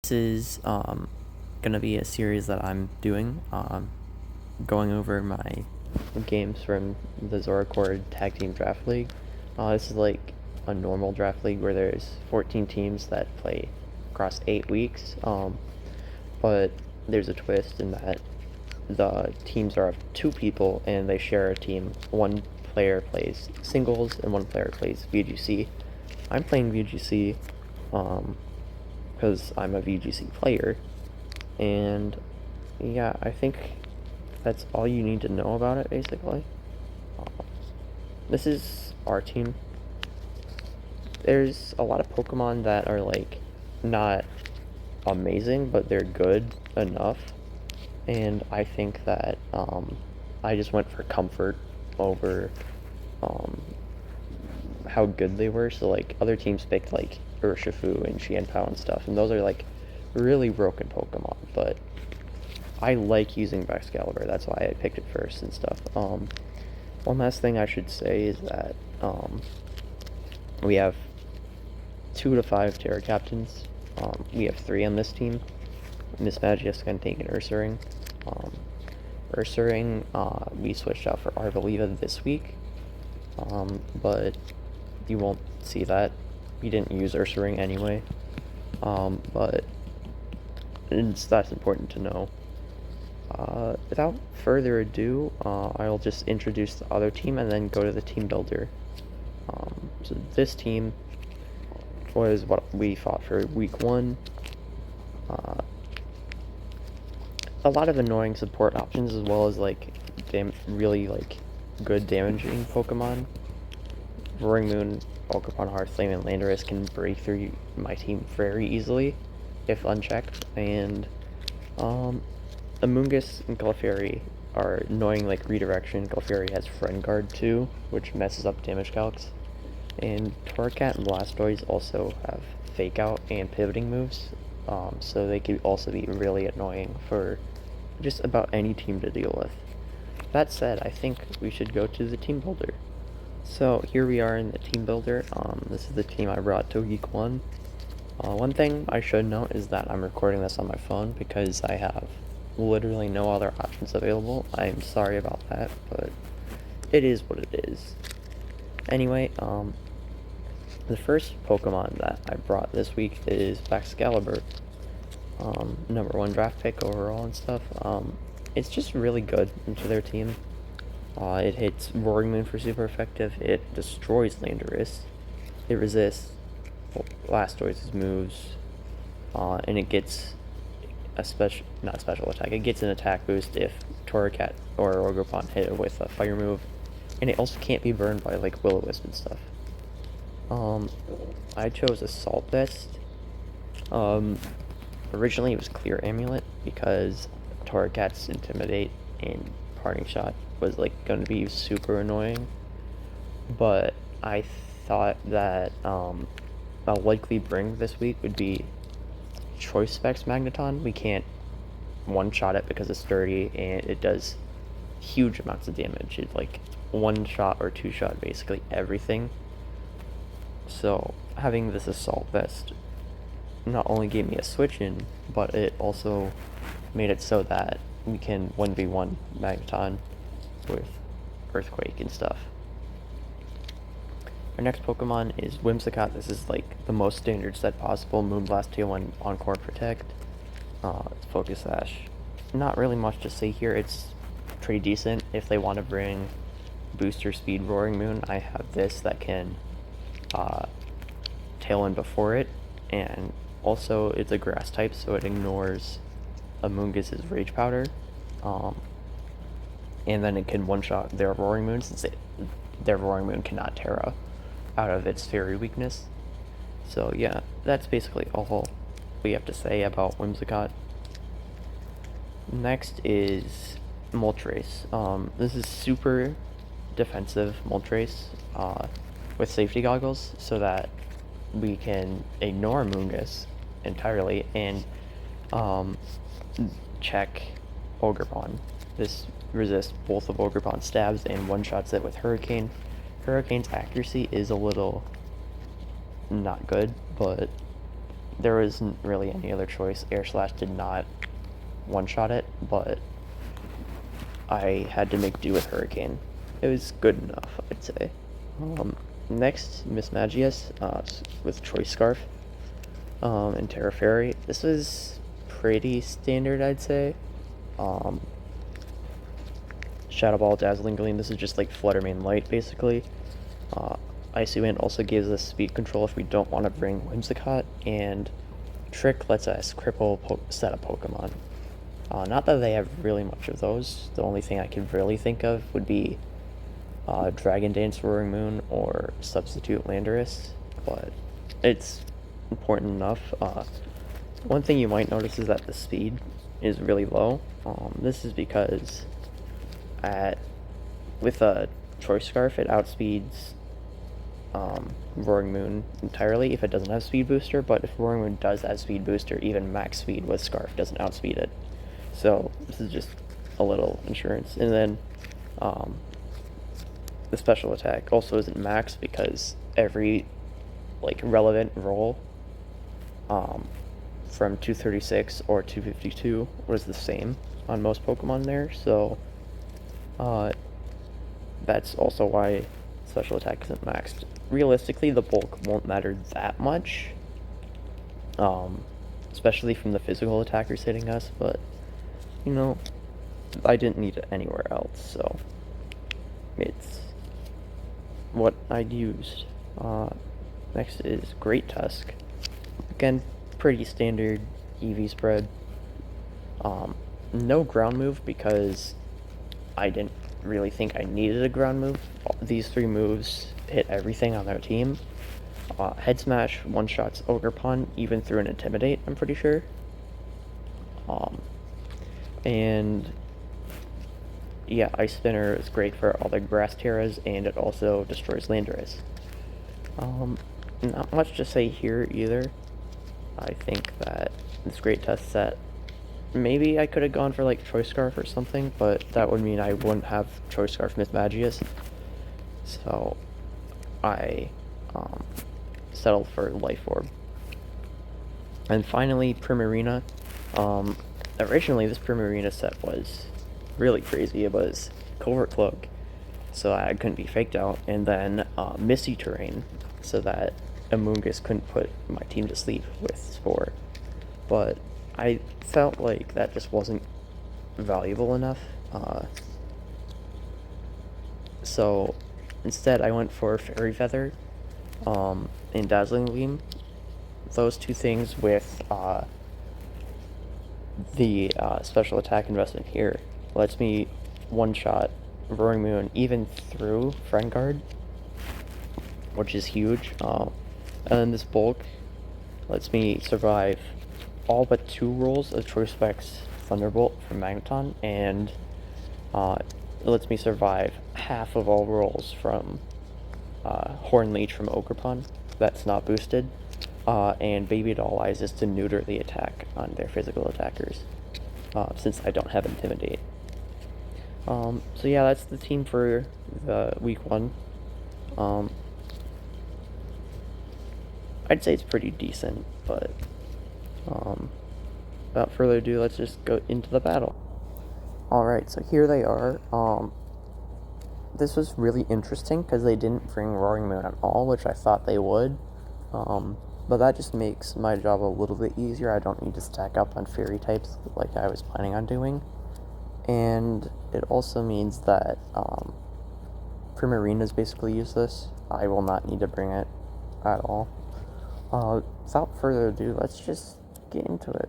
This is gonna be a series that I'm doing, going over my games from the Zorocord Tag Team Draft League. This is like a normal draft league where there's 14 teams that play across 8 weeks, but there's a twist in that the teams are of 2 people and they share a team. One player plays singles and one player plays VGC. I'm playing VGC, because I'm a VGC player, and yeah, I think that's all you need to know about it, basically. This is our team. There's a lot of Pokemon that are, like, not amazing, but they're good enough, and I think that, I just went for comfort over, how good they were. So, like, other teams picked, like, Urshifu and Qianpao and stuff, and those are, like, really broken Pokemon, but I like using Excalibur, that's why I picked it first and stuff. One last thing I should say is that, we have 2 to 5 Terra Captains. We have 3 on this team. Miss Magius can take an Ursaring. Ursaring, we switched out for Arvaliva this week, but you won't see that. We didn't use Ursaring anyway, but that's important to know. Without further ado, I'll just introduce the other team and then go to the team builder. So this team was what we fought for week 1. A lot of annoying support options, as well as, like, really, like, good damaging Pokemon. Roaring Moon, Ogerpon, Hearthflame, and Landorus can break through my team very easily if unchecked, and Amoonguss and Clefairy are annoying, like, redirection. Clefairy has Friend Guard too, which messes up damage calcs, and Torracat and Blastoise also have Fake Out and pivoting moves, so they could also be really annoying for just about any team to deal with. That said, I think we should go to the team builder. So here we are in the team builder. This is the team I brought to week 1. One thing I should note is that I'm recording this on my phone because I have literally no other options available. I'm sorry about that, but it is what it is. Anyway, the first Pokemon that I brought this week is Excalibur. Number 1 draft pick overall and stuff. It's just really good into their team. It hits Roaring Moon for super effective. It destroys Landorus. It resists Blastoise's moves, and it gets a not special attack. It gets an attack boost if Torracat or Ogerpon hit it with a fire move, and it also can't be burned by, like, Will-O-Wisp and stuff. I chose Assault Vest. Originally it was Clear Amulet because Torracat's Intimidate and Parting Shot was, like, going to be super annoying, but I thought that a likely bring this week would be Choice Specs Magneton. We can't one-shot it because it's sturdy and it does huge amounts of damage. It, like, one-shot or two-shot basically everything. So having this Assault Vest not only gave me a switch in, but it also made it so that we can 1v1 Magneton with Earthquake and stuff. Our next Pokemon is Whimsicott. This is, like, the most standard set possible. Moonblast, Tail 1, Encore, Protect. It's Focus Sash. Not really much to say here. It's pretty decent. If they want to bring Booster Speed Roaring Moon, I have this that can Tail in before it, and also it's a Grass type, so it ignores Amoonguss's Rage Powder, and then it can one-shot their Roaring Moon, since their Roaring Moon cannot Terra out of its Fairy weakness. So yeah, that's basically all we have to say about Whimsicott. Next is Moltres. This is super defensive Moltres, with safety goggles, so that we can ignore Amoonguss entirely and check Ogerpon. This resists both of Ogerpon's stabs and one-shots it with Hurricane. Hurricane's accuracy is a little not good, but there wasn't really any other choice. Air Slash did not one-shot it, but I had to make do with Hurricane. It was good enough, I'd say. Next, Miss Magius with Choice Scarf and Terra Fairy. This was pretty standard, I'd say. Shadow Ball, Dazzling Gleam. This is just like Fluttermane Light, basically. Icy Wind also gives us speed control if we don't want to bring Whimsicott, and Trick lets us cripple set of Pokemon. Not that they have really much of those. The only thing I can really think of would be Dragon Dance, Roaring Moon, or Substitute Landorus, but it's important enough. One thing you might notice is that the speed is really low. This is because with a Choice Scarf, it outspeeds Roaring Moon entirely if it doesn't have Speed Booster, but if Roaring Moon does have Speed Booster, even max speed with Scarf doesn't outspeed it. So this is just a little insurance. And then the special attack also isn't max because every like relevant roll from 236 or 252 was the same on most Pokemon there, so that's also why special attack isn't maxed. Realistically, the bulk won't matter that much, especially from the physical attackers hitting us, but you know, I didn't need it anywhere else, so it's what I'd used. Next is Great Tusk. Again, pretty standard EV spread. No ground move because I didn't really think I needed a ground move. These three moves hit everything on their team. Head Smash one-shots Ogerpon even through an Intimidate, I'm pretty sure. And yeah, Ice Spinner is great for all the Grass Terras, and it also destroys Landorus. Not much to say here either. I think that this Great Tusk set, maybe I could have gone for like Choice Scarf or something, but that would mean I wouldn't have Choice Scarf Miss Magius. So I settled for Life Orb. And finally, Primarina. Originally this Primarina set was really crazy. It was Covert Cloak, so I couldn't be faked out, and then Misty Terrain, so that Amoonguss couldn't put my team to sleep with Spore. But I felt like that just wasn't valuable enough, so instead I went for Fairy Feather and Dazzling Gleam. Those two things with the special attack investment here lets me one-shot Roaring Moon even through Friend Guard, which is huge. And then this bulk lets me survive all but 2 rolls of Choice Specs Thunderbolt from Magneton, and it lets me survive half of all rolls from Horn Leech from Ogerpon that's not boosted, and Baby Doll Eyes is to neuter the attack on their physical attackers, since I don't have Intimidate. So yeah, that's the team for the week 1. I'd say it's pretty decent, but without further ado, let's just go into the battle. Alright, so here they are. This was really interesting because they didn't bring Roaring Moon at all, which I thought they would. But that just makes my job a little bit easier. I don't need to stack up on fairy types like I was planning on doing. And it also means that Primarina is basically useless. I will not need to bring it at all. Without further ado, let's just get into it.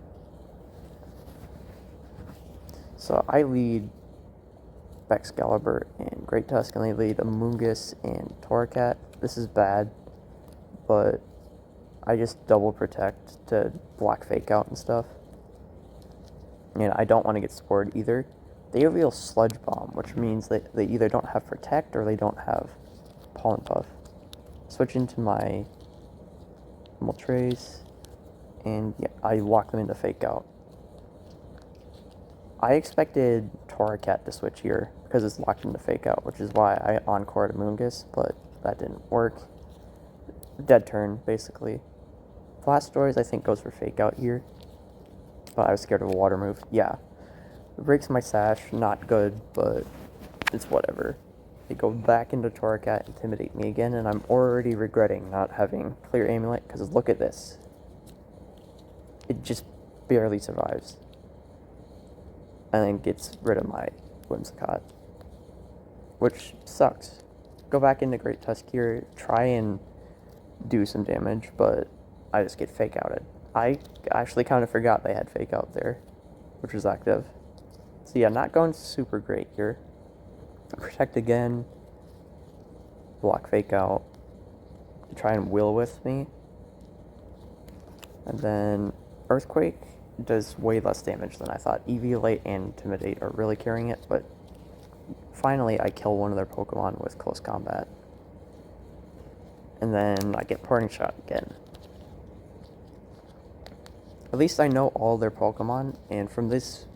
So I lead Excalibur and Great Tusk, and they lead Amoonguss and Torracat. This is bad, but I just double protect to block Fake Out and stuff. And I don't want to get spored either. They reveal Sludge Bomb, which means that they either don't have Protect or they don't have Pollen Puff. Switch into my Moltres, and yeah, I lock them into Fake Out. I expected Torracat to switch here because it's locked into Fake Out, which is why I encored Amoonguss, but that didn't work. Dead turn, basically. Blastoise, I think, goes for Fake Out here. But I was scared of a water move. Yeah. It breaks my sash. Not good, but it's whatever. They go back into Torracat, intimidate me again, and I'm already regretting not having Clear Amulet, because look at this. It just barely survives. And then gets rid of my Whimsicott, which sucks. Go back into Great Tusk here, try and do some damage, but I just get Fake Outed. I actually kind of forgot they had Fake Out there, which was active. So yeah, not going super great here. Protect again, block Fake Out, to try and Will with me. And then Earthquake does way less damage than I thought. Eviolate and Intimidate are really carrying it, but finally I kill one of their Pokemon with Close Combat. And then I get Parting Shot again. At least I know all their Pokemon, and from this,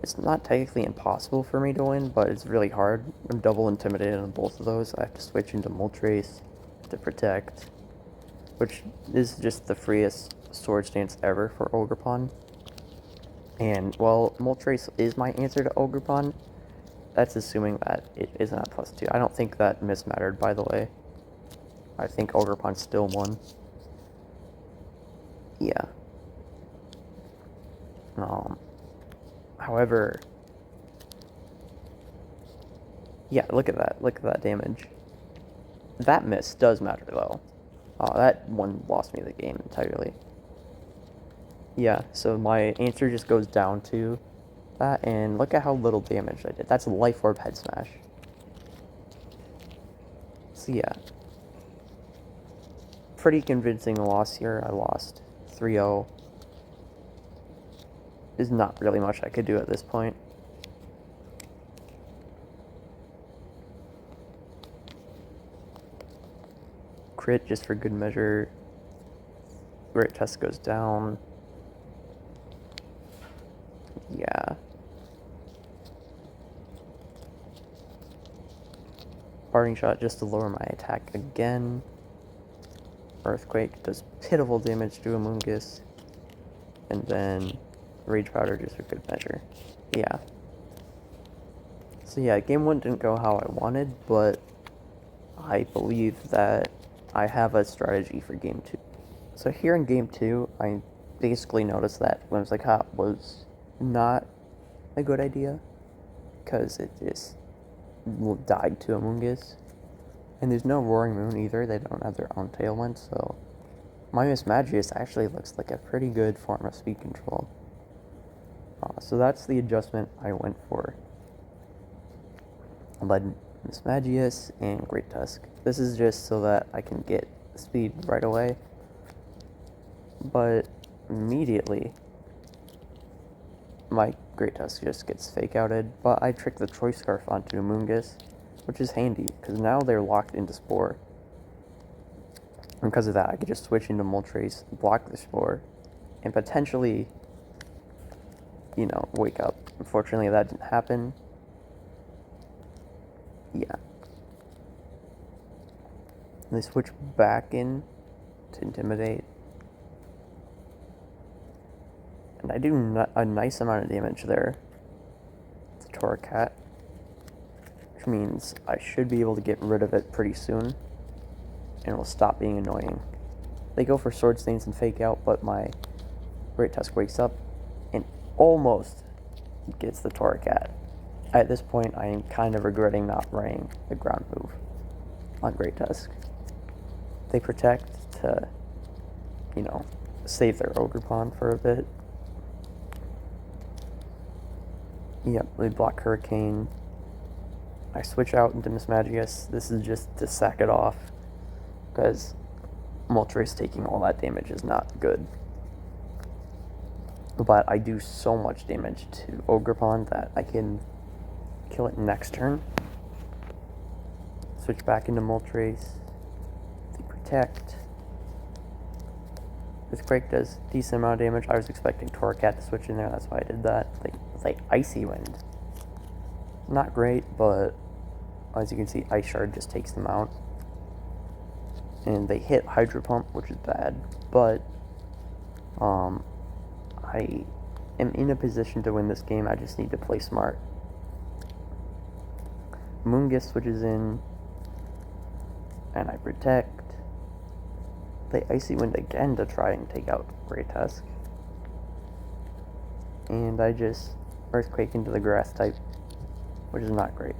it's not technically impossible for me to win, but it's really hard. I'm double intimidated on both of those. I have to switch into Moltres to protect, which is just the freest Swords Dance ever for Ogerpon. And, well, Moltres is my answer to Ogerpon. That's assuming that it isn't at +2. I don't think that mismattered, by the way. I think Ogerpon still won. Yeah. However, yeah, look at that. Look at that damage. That miss does matter, though. That one lost me the game entirely. Yeah, so my answer just goes down to that, and look at how little damage I did. That's a Life Orb Head Smash. So yeah. Pretty convincing loss here. I lost 3-0. There's not really much I could do at this point. Crit just for good measure. Great Tusk goes down. Yeah. Parting Shot just to lower my attack again. Earthquake does pitiful damage to Amoonguss. And then Rage Powder just for good measure. Yeah. So yeah, game 1 didn't go how I wanted, but I believe that I have a strategy for game 2. So here in game 2, I basically noticed that Whimsicott was not a good idea, because it just died to Amoonguss. And there's no Roaring Moon either. They don't have their own Tailwind, so my Mismagius actually looks like a pretty good form of speed control. So that's the adjustment I went for. I led Mismagius and Great Tusk. This is just so that I can get speed right away. But immediately, my Great Tusk just gets Fake Outed, but I trick the Choice Scarf onto Amoonguss, which is handy, because now they're locked into Spore. And because of that, I could just switch into Moltres, block the Spore, and potentially, you know, wake up. Unfortunately, that didn't happen. Yeah. And they switch back in to Intimidate. And I do a nice amount of damage there to Torracat, which means I should be able to get rid of it pretty soon, and it will stop being annoying. They go for Sword Stains and Fake Out, but my Great Tusk wakes up and almost gets the Torracat. At this point, I am kind of regretting not running the ground move on Great Tusk. They protect to, you know, save their Ogerpon for a bit. Yep, they block Hurricane. I switch out into Mismagius. This is just to sack it off, because Moltres taking all that damage is not good. But I do so much damage to Ogerpon that I can kill it next turn. Switch back into Moltres. They protect. Earthquake does a decent amount of damage. I was expecting Torracat to switch in there, that's why I did that. It's like Icy Wind. Not great, but as you can see, Ice Shard just takes them out. and they hit Hydro Pump, which is bad, but I am in a position to win this game. I just need to play smart. Amoonguss switches in, and I protect. They Icy Wind again to try and take out Great Tusk. And I just Earthquake into the grass type, which is not great.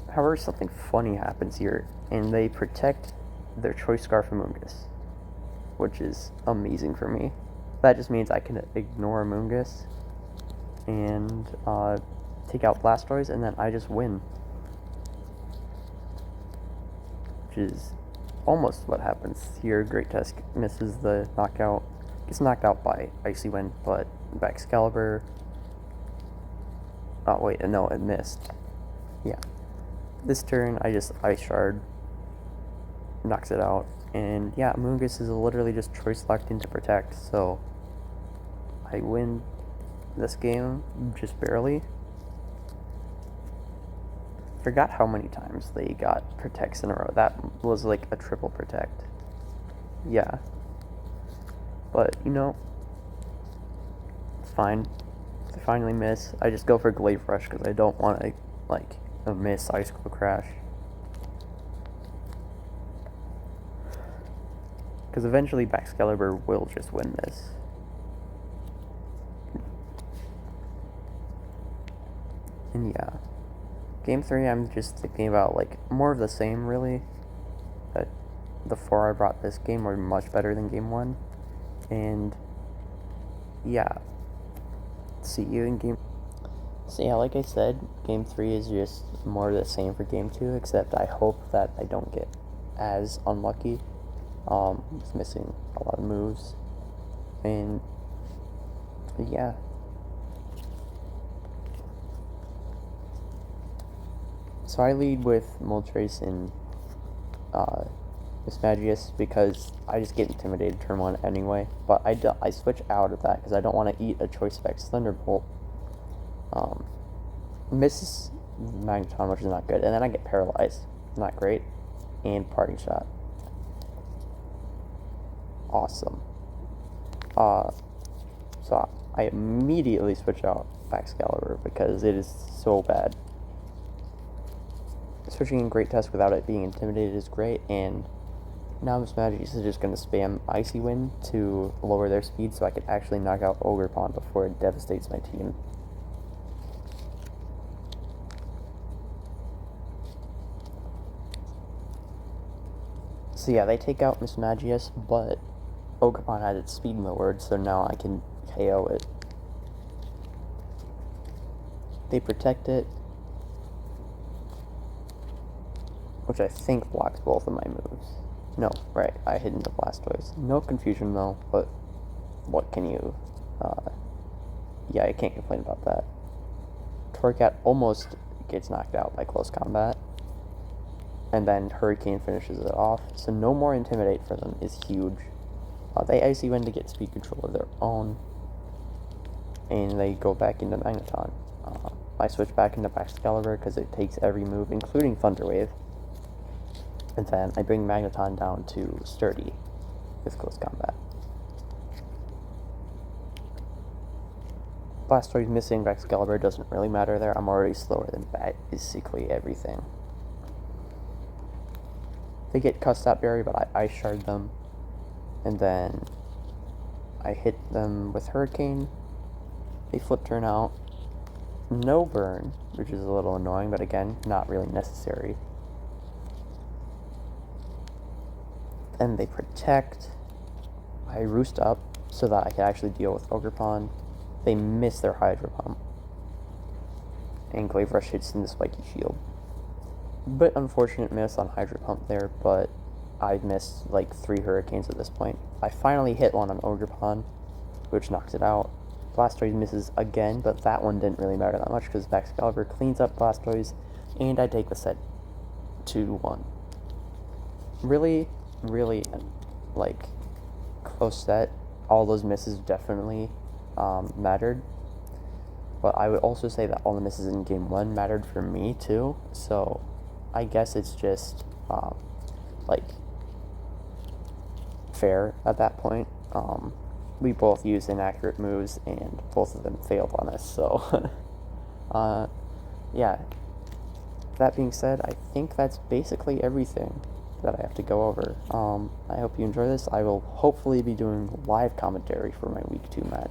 However, something funny happens here, and they protect their Choice Scarf Amoonguss, which is amazing for me. That just means I can ignore Amoonguss and take out Blastoise, and then I just win. Which is almost what happens here. Great Tusk misses the knockout, gets knocked out by Icy Wind, but Excalibur. Oh wait, no, it missed. Yeah. This turn, I just Ice Shard, knocks it out, and yeah, Amoonguss is literally just Choice locked in to protect, so I win this game just barely. Forgot how many times they got protects in a row. That was like a triple protect. Yeah. But, you know, it's fine. If I finally miss, I just go for Glaive Rush because I don't want to, like, miss Icicle Crash. Because eventually Excalibur will just win this. And yeah. Game 3, I'm just thinking about, like, more of the same, really. That the 4 I brought this game were much better than Game 1. And, yeah. See you in Game... So yeah, like I said, Game 3 is just more of the same for Game 2, except I hope that I don't get as unlucky. It's missing a lot of moves. And, yeah. So I lead with Moltres and Mismagius because I just get intimidated turn 1 anyway. But I switch out of that because I don't want to eat a Choice Specs Thunderbolt. Misses Magneton, which is not good. And then I get paralyzed. Not great. And Parting Shot. Awesome. So I immediately switch out Excalibur because it is so bad. Switching in Great Tusk without it being intimidated is great, and now Mismagius is just going to spam Icy Wind to lower their speed so I can actually knock out Ogerpon before it devastates my team. So yeah, they take out Mismagius, but Ogerpon had its speed lowered, so now I can KO it. They protect it, which I think blocks both of my moves. No, right, I hit into Blastoise. No confusion though, but what can you... yeah, I can't complain about that. Torracat almost gets knocked out by close combat, and then Hurricane finishes it off, so no more Intimidate for them is huge. They Icy Wind to get speed control of their own, and they go back into Magneton. I switch back into Excalibur because it takes every move, including Thunder Wave. And then I bring Magneton down to Sturdy with close combat. Blastoise missing Excalibur doesn't really matter there. I'm already slower than basically everything. They get Cussed Out Berry, but I Ice Shard them. And then I hit them with Hurricane. They flip turn out. No burn, which is a little annoying, but again, not really necessary. And they protect. I roost up so that I can actually deal with Ogerpon. They miss their Hydro Pump. And Glaive Rush hits in the Spiky Shield. Bit unfortunate miss on Hydro Pump there, but I missed like 3 Hurricanes at this point. I finally hit one on Ogerpon, which knocks it out. Blastoise misses again, but that one didn't really matter that much because Excalibur cleans up Blastoise, and I take the set 2-1. Really, like, close set. All those misses definitely mattered. But I would also say that all the misses in Game 1 mattered for me, too. So, I guess it's just like fair at that point. We both used inaccurate moves, and both of them failed on us. So, yeah. That being said, I think that's basically everything that I have to go over. I hope you enjoy this. I will hopefully be doing live commentary for my week 2 match.